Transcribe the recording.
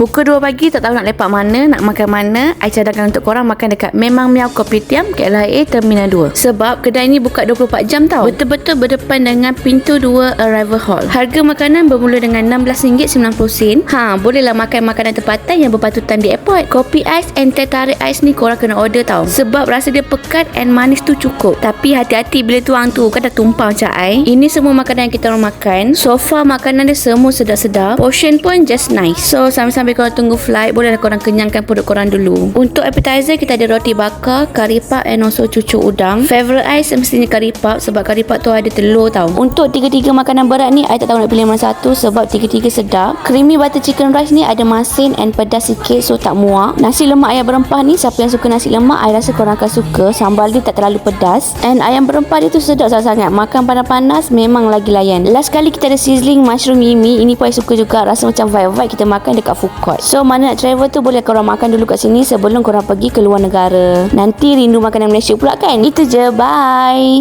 Pukul 2 pagi tak tahu nak lepak mana, nak makan mana. I cadangkan untuk korang makan dekat Memang Miao Kopitiam KLIA Terminal 2. Sebab kedai ni buka 24 jam tau. Betul-betul berdepan dengan pintu 2 arrival hall. Harga makanan bermula dengan RM16.90. Bolehlah makan makanan tempatan yang berpatutan di airport. Kopi ais and teh tarik ais ni korang kena order tau. Sebab rasa dia pekat and manis tu cukup. Tapi hati-hati bila tuang tu kan dah tumpah macam I. Ini semua makanan yang kita orang makan. So far makanan dia semua sedap-sedap. Portion pun just nice. So sambil-sambil korang tunggu flight, bolehlah korang kenyangkan perut korang dulu. Untuk appetizer kita ada roti bakar, kari pap and also cucuk udang. Favorite I semestinya kari pap sebab kari pap tu ada telur tau. Untuk tiga-tiga makanan berat ni I tak tahu nak pilih mana satu sebab tiga-tiga sedap. Creamy butter chicken rice ni ada masin and pedas sikit so tak muak. Nasi lemak ayam berempah ni, siapa yang suka nasi lemak I rasa korang akan suka. Sambal dia tak terlalu pedas and ayam berempah dia tu sedap sangat. Makan panas-panas memang lagi layan. Last kali kita ada sizzling mushroom mimi. Ini pun I suka juga. Rasa macam vibe-vibe kita makan dekat food court. So mana nak travel tu boleh korang makan dulu kat sini sebelum korang pergi ke luar negara. Nanti rindu makanan Malaysia pula kan. Itu je, bye.